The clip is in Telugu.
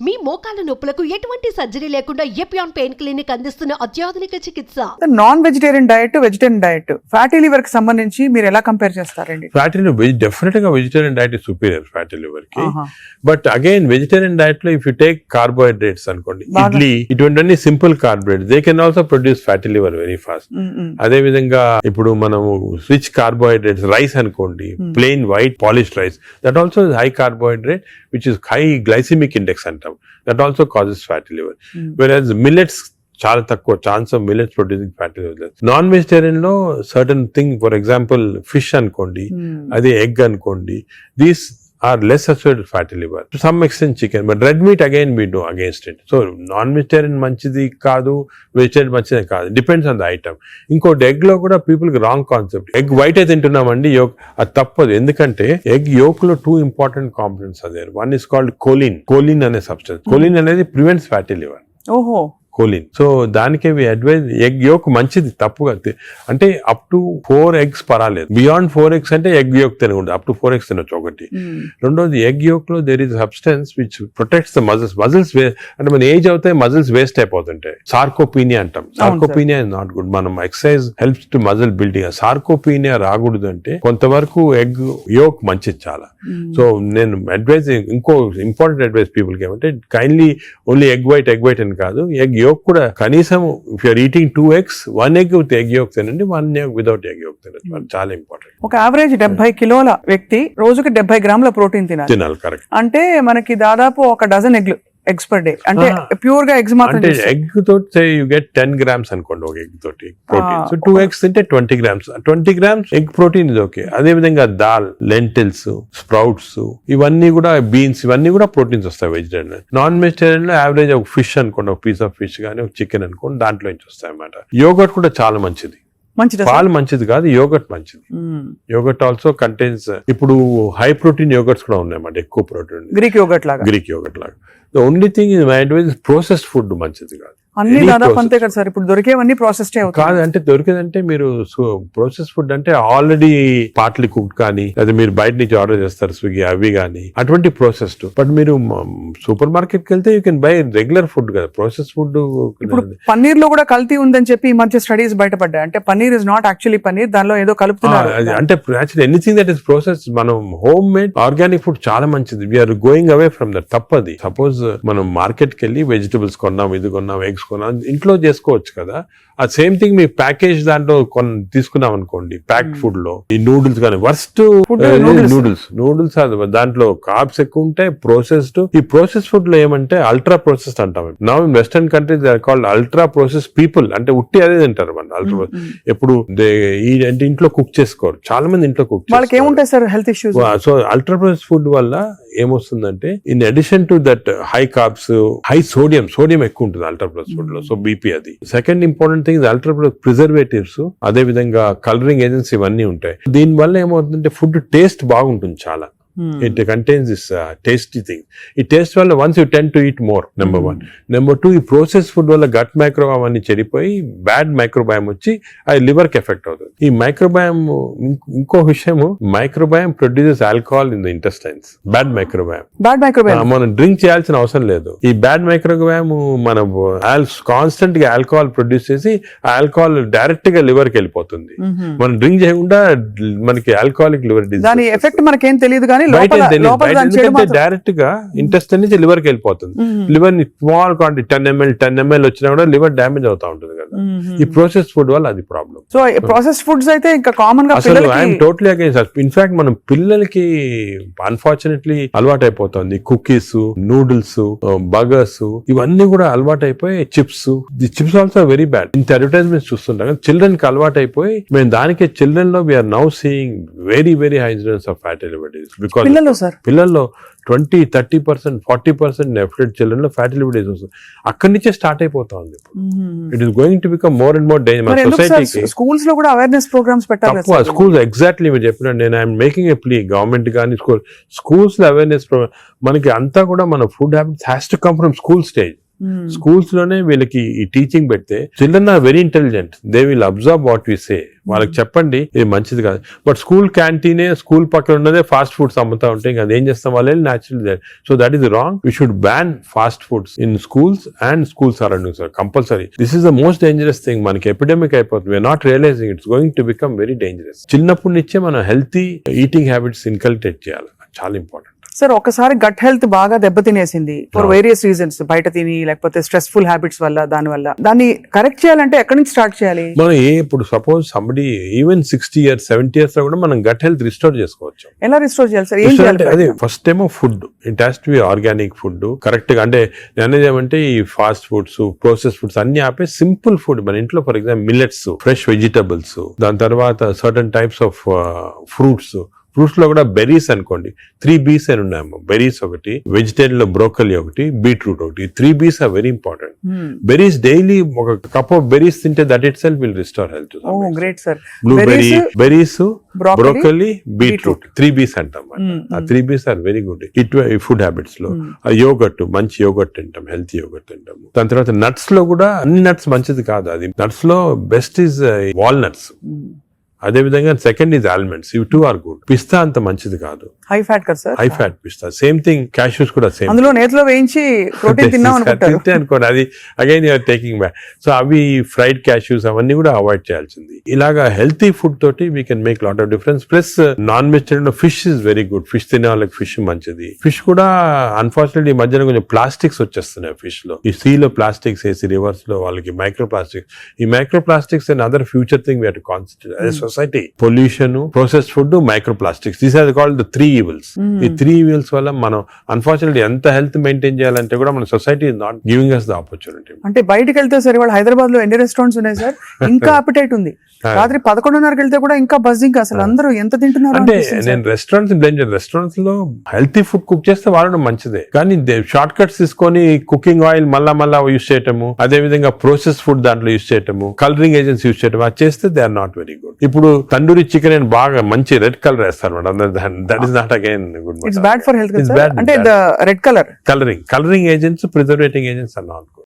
మీ మోకాల నొప్పులకు ఎటువంటి సర్జరీ లేకుండా ఎపియాన్ పెయిన్ క్లినిక్ అందిస్తున్న అత్యాధునిక చికిత్స. Non vegetarian diet, vegetarian diet, fatty liver కి సంబంధించి మీరు ఎలా కంపేర్ చేస్తారండి? ఫ్యాటీ లివర్ డెఫినెట్ గా vegetarian diet is superior fatty liver కి. బట్ అగైన్ వెజిటేరియన్ డైట్ లో ఇఫ్ యూ టేక్ కార్బోహైడ్రేట్స్ అనుకోండి, ఇడ్లీ ఇటువంటి simple carbohydrates they can also produce fatty liver very fast. అదే విధంగా ఇప్పుడు మనము రిచ్ కార్బోహైడ్రేట్స్ రైస్ అనుకోండి, plain white polished rice, that also high carbohydrate which is high glycemic index అంటాం, that also causes fatty liver. Whereas millets చాలా తక్కువ chance of millets producing fatty liver. Non vegetarian లో certain thing, for example fish అనుకోండి, అదే ఎగ్ అనుకోండి, these are less associated with fatty liver. To some extent chicken, but red meat again we do against it. So non-vegetarian manchidi kaadu, vegetarian manchidi kaadu. Depends on the item. Inkoti egg lo kuda people ki wrong concept. Egg white అయితే తింటున్నామండి, yolk అది తప్పదు. ఎందుకంటే egg yolk లో two important components are there. One is called choline. Choline అనే substance. Choline అనేది prevents fatty liver. ఓహో, కోలిన్. సో దానికే అడ్వైజ్ ఎగ్ యోక్ మంచిది, తప్పుగా అంటే అప్ టు 4 eggs పర్వాలేదు. బియాండ్ 4 eggs అంటే ఎగ్ యోక్ తినకూడదు, అప్ టు 4 eggs తినొచ్చు ఒకటి. రెండోది ఎగ్ యోక్ లో there is substance which protects the muscles. Muscles అంటే మన ఏజ్ అవుతాయి, మజిల్స్ వేస్ట్ అయిపోతుంటాయి. సార్కోపీనియా అంటాం. Sarcopenia is not good. మనం exercise helps to muscle building. Sarcopenia రాకూడదు అంటే కొంతవరకు ఎగ్ యోక్ మంచిది చాలా. సో నేను అడ్వైజ్, ఇంకో ఇంపార్టెంట్ అడ్వైజ్ పీపుల్ కి ఏమంటే కైండ్లీ ఓన్లీ ఎగ్ వైట్ అని కాదు, ఎగ్ యోక్ కూడా కనీసం if you're eating 2 eggs, 1 egg with egg yolk తినండి, 1 egg వితౌట్ ఎగ్ యోక్ తినండి. చాలా ఇంపార్టెంట్. ఒక యావరేజ్ 70 కిలోల వ్యక్తి రోజుకి 70 గ్రాముల ప్రోటీన్ తినాలి. కరెక్ట్. అంటే మనకి దాదాపు ఒక డజన్ ఎగ్స్ పర్ డే. అంటే ప్యూర్ గా ఎగ్స్ మాత్రం. ఎగ్ తోటి యూ గెట్ 10 grams అనుకోండి ఒక ఎగ్ తోటి ప్రోటీన్. సో 2 eggs తింటే 20 grams. 20 grams ఎగ్ ప్రోటీన్ ఇది ఓకే. అదే విధంగా దాల్, లెంటిల్స్, స్ప్రౌట్స్, ఇవన్నీ కూడా బీన్స్, ఇవన్నీ కూడా ప్రోటీన్స్ వస్తాయి వెజిటేరియన్. నాన్ వెజిటేరియన్ లో యావరేజ్ ఒక ఫిష్ అనుకోండి, ఒక పీస్ ఆఫ్ ఫిష్ కానీ ఒక చికెన్ అనుకోండి, దాంట్లో నుంచి వస్తాయి అన్నమాట. యోగర్ట్ కూడా చాలా మంచిది. పాలు మంచిది కాదు, యోగర్ట్ మంచిది. యోగర్ట్ ఆల్సో కంటైన్స్, ఇప్పుడు హై ప్రోటీన్ యోగర్ట్స్ కూడా ఉన్నాయన్నమాట, ఎక్కువ ప్రోటీన్. గ్రీక్ యోగర్ట్ లాగా. The only thing is my advice is processed food మంచిది కాదు. అన్ని దాదాపు అంతే కదా సార్, ఇప్పుడు దొరికేవన్నీ ప్రాసెస్డ్ కాదు. అంటే దొరికేదంటే మీరు ప్రాసెస్ ఫుడ్ అంటే ఆల్రెడీ పార్ట్లీ కుక్డ్ కానీ, లేదా మీరు బయట నుంచి ఆర్డర్ చేస్తారు స్విగ్గీ అవి కానీ, అటువంటి ప్రాసెస్డ్. బట్ మీరు సూపర్ మార్కెట్ కి వెళ్తే you can buy regular food కదా. Process food. ఇప్పుడు పన్నీర్ లో కూడా కల్తీ ఉందని చెప్పి ఈ మధ్య స్టడీస్ బయటపడ్డాయి. అంటే paneer is not actually paneer, దానిలో ఏదో కలుపుతున్నారు. అంటే actually anything that is process, మనం హోమ్ మేడ్ ఆర్గానిక్ ఫుడ్ చాలా మంచిది. We're going away from that. తప్పది. సపోజ్ మనం మార్కెట్ కి వెళ్ళి వెజిటబుల్స్ కొన్నాం, ఇది కొన్నాం, ఎగ్స్ కొన్నాం, ఇంట్లో చేసుకోవచ్చు కదా. ఆ సేమ్ థింగ్ మీ ప్యాకేజ్ దాంట్లో తీసుకున్నాం అనుకోండి, ప్యాక్డ్ ఫుడ్ లో ఈ నూడిల్స్ కానీ, వర్స్ట్ నూడిల్స్ దాంట్లో కార్బ్స్ ఎక్కువ ఉంటాయి, ప్రాసెస్డ్. ఈ ప్రాసెస్ ఫుడ్ లో ఏమంటే అల్ట్రా ప్రాసెస్డ్ అంటాం. Now in western countries they are called ultra process people. అంటే ఉట్టి అదే తింటారు మన అల్ట్రా. ఎప్పుడు అంటే ఇంట్లో కుక్ చేసుకోరు చాలా మంది, ఇంట్లో కుక్ ఏముంటాయి sir health issues. So ultra process food వల్ల ఏమొస్తుందంటే, in addition to that high carbs, high sodium ఎక్కువ ఉంటుంది అల్ట్రా ప్రాసెస్ ఫుడ్ లో. సో బీపీ అది. Second important thing ultra preservatives, అదే విధంగా కలరింగ్ ఏజెంట్స్ ఇవన్నీ ఉంటాయి. దీని వల్ల ఏమవుతుందంటే ఫుడ్ టేస్ట్ బాగుంటుంది చాలా. It contains this tasty thing. ఈ టేస్ట్ వల్ల once you tend to eat more, number 1. Number 2, ఈ ప్రాసెస్ ఫుడ్ వల్ల గట్ మైక్రోబయామ్ అన్ని చెడిపోయి బ్యాడ్ మైక్రోబయామ్ వచ్చి అది లివర్ కి ఎఫెక్ట్ అవుతుంది. ఈ మైక్రోబయామ్, ఇంకో విషయము, microbiome produces alcohol in the intestines. Bad microbiome మనం డ్రింక్ చేయాల్సిన అవసరం లేదు. ఈ బ్యాడ్ మైక్రోబయామ్ మనం కాన్స్టెంట్ గా ఆల్కహాల్ ప్రొడ్యూస్ చేసి ఆ ఆల్కహాల్ డైరెక్ట్ గా లివర్ కి వెళ్ళిపోతుంది. మనం డ్రింక్ చేయకుండా మనకి ఆల్కహాలిక్ లివర్ డిసీజ్. దాని ఎఫెక్ట్ మనకేం తెలియదు కానీ డైరెక్ట్ గా ఇంటెస్టైన్ నుంచి లివర్ కి వెళ్ళిపోతుంది. లివర్ ని స్మాల్ క్వాంటిటీ 10 ml వచ్చినా కూడా లివర్ డ్యామేజ్ అవుతా ఉంటుంది కదా. ఈ ప్రాసెస్ ఫుడ్ వల్ల అది ప్రాబ్లం. సో ప్రాసెస్ ఫుడ్స్ అయితే ఇంకా కామన్ గా ఐఎమ్ టోటలీ అగైన్స్. ఇన్ఫాక్ట్ మనం పిల్లలకి అన్ఫార్చునేట్లీ అలవాటు అయిపోతుంది. కుకీస్, నూడిల్స్, బర్గర్స్, ఇవన్నీ కూడా అలవాటు అయిపోయి, chips. The chips also very bad. ఇంత అడ్వర్టైజ్మెంట్స్ చూస్తుంటాం. చిల్డ్రన్ కి అలవాటు అయిపోయి మేము దానికి చిల్డ్రన్ లో we're now seeing very high incidence of fatty liver disease. పిల్లల్లో 20-30%, 40% ఎఫెక్టెడ్ చిల్డ్రన్ లో ఫ్యాటీ లివర్ డిసీజ్ వస్తుంది. అక్కడి నుంచే స్టార్ట్ అయిపోతా ఉంది. It is going to become more and more danger. సొసైటీకి స్కూల్స్ లో కూడా అవేర్నెస్ ప్రోగ్రామ్స్ పెట్టాలి. స్కూల్స్ ఎగ్జాక్ట్లీ మీరు చెప్పిన, నేను I'm making a plea, government కానీ స్కూల్స్ లో అవేర్నెస్ ప్రోగ్రామ్. మనకి అంతా కూడా మన food habits has to come from school stage. Schools లోనే వీళ్ళకి ఈ టీచింగ్ పెడితే children are very intelligent, they will observe what we say. వాళ్ళకి చెప్పండి ఇది మంచిది కాదు. బట్ స్కూల్ క్యాంటీనే, స్కూల్ పక్కన ఉన్నదే ఫాస్ట్ ఫుడ్స్ అమ్ముతా ఉంటే ఇంకా అదేం చేస్తాం వాళ్ళు natural. So that is wrong. We should ban fast foods in schools and school surroundings compulsory. This is the most dangerous thing. మనకి ఎపిడమిక్ అయిపోతుంది. We're not realising it's going to become very dangerous. చిన్నప్పటి నుంచే మనం హెల్తీ ఈటింగ్ హ్యాబిట్స్ ఇన్కల్కేట్ చేయాలి. చాలా ఇంపార్టెంట్. సార్ ఒకసారి గట్ హెల్త్ బాగా దెబ్బతినేసింది ఫర్ వేరియస్ రీజన్స్, బయట తిని లేకపోతే స్ట్రెస్ఫుల్ హ్యాబిట్స్ వల్ల, దాన్ని కరెక్ట్ చేయాలంటే ఎక్కడి నుంచి స్టార్ట్ చేయాలి? మనం ఇప్పుడు suppose somebody even 60 years 70 years లో కూడా మనం గట్ హెల్త్ రిస్టోర్ చేసుకోవచ్చు. ఎలా రిస్టోర్ చేయాలి సార్? ఏం చేయాలి? అదే ఫస్ట్ ఏమో food, it has to be organic food correct గా. అంటే అనేది ఏమంటే ఈ ఫాస్ట్ ఫుడ్స్, ప్రాసెస్ ఫుడ్స్ అన్ని ఆపే సింపుల్ ఫుడ్ మన ఇంట్లో, for example millets, fresh vegetables, దాని తర్వాత certain types of fruits. Fruits లో కూడా బెర్రీస్ అనుకోండి, 3 B's అని ఉన్నాయమ్మా. బెర్రీస్ ఒకటి, వెజిటేరియన్ లో బ్రోకలీ ఒకటి, బీట్రూట్ ఒకటి. 3 B's are very important. Berries daily ఒక కప్ ఆఫ్ బెర్రీస్ తింటే that itself will restore health. Great sir. Blueberry, berries, broccoli, beetroot, 3 B's అంటాం. ఆ 3 B's ఆర్ వెరీ గుడ్ ఈ ఫుడ్ హ్యాబిట్స్ లో. యోగట్, మంచి యోగట్ తింటాం, హెల్తీ యోగట్ తింటాం. దాని తర్వాత నట్స్ లో కూడా అన్ని నట్స్ మంచిది కాదు. అది నట్స్ లో బెస్ట్ ఈజ్ వాల్నట్స్. అదే విధంగా సెకండ్ ఇస్ ఆల్మండ్స్. ఇవి 2 ఆర్ గుడ్. పిస్తా అంత మంచిది కాదు, హై ఫ్యాట్ కదా సార్. హై ఫ్యాట్ పిస్తా. సేమ్ థింగ్ క్యాష్యూస్ కూడా సేమ్. అందులో నేతిలో వేయించి ప్రోటీన్ తిన్నాం అనుకుంటారు. అనుకోండి అది again you're taking back. So అవి ఫ్రైడ్ క్యాష్యూస్ అవన్నీ కూడా అవాయిడ్ చేయాల్సింది. ఇలాగా హెల్తీ ఫుడ్ తోటి we can make lot of difference. Plus non vegetarian లో fish is very good. Fish తినే వాళ్ళకి ఫిష్ మంచిది. ఫిష్ కూడా అన్ఫార్చునేట్లీ ఈ మధ్యన కొంచెం ప్లాస్టిక్స్ వచ్చేస్తున్నాయి ఫిష్ లో. ఈ సీ లో ప్లాస్టిక్స్ వేసి రివర్స్ లో వాళ్ళకి మైక్రో ప్లాస్టిక్స్. ఈ microplastics and other future thing we have to concentrate as a society. Pollution, processed food, microplastics, these are called the 3 evils. ఈ 3 evils వల్ల మనం అన్ఫార్చునేట్లీ ఎంత హెల్త్ మెయింటైన్ చేయాలంటే కూడా మన society is not giving us the opportunity. అంటే బయటకు వెళ్తే సరే, వాళ్ళు హైదరాబాద్ లో ఎన్ని రెస్టారెంట్స్ ఉన్నాయి సార్, ఇంకా అపిటైట్ ఉంది. రాత్రి 11:30కి వెళ్తే కూడా ఇంకా బజ్జింగ్. అసలు అందరూ ఎంత తింటున్నారు అంటే నేను రెస్టారెంట్స్ లో హెల్తీ ఫుడ్ కుక్ చేస్తే వాడడం మంచిదే, కానీ షార్ట్ కట్స్ తీసుకొని కుకింగ్ ఆయిల్ మళ్ళా యూస్ చేయటము, అదే విధంగా ప్రాసెస్ ఫుడ్ దాంట్లో యూస్ చేయటము, కలరింగ్ ఏజెంట్స్ యూస్ చేయటం, అది చేస్తే they are not very good. ఇప్పుడు తండూరి చికెన్ అని బాగా మంచి రెడ్ కలర్ వేస్తారు madam. That is not again good. It's bad for health. అంటే red colouring agents, preserving agents are not good.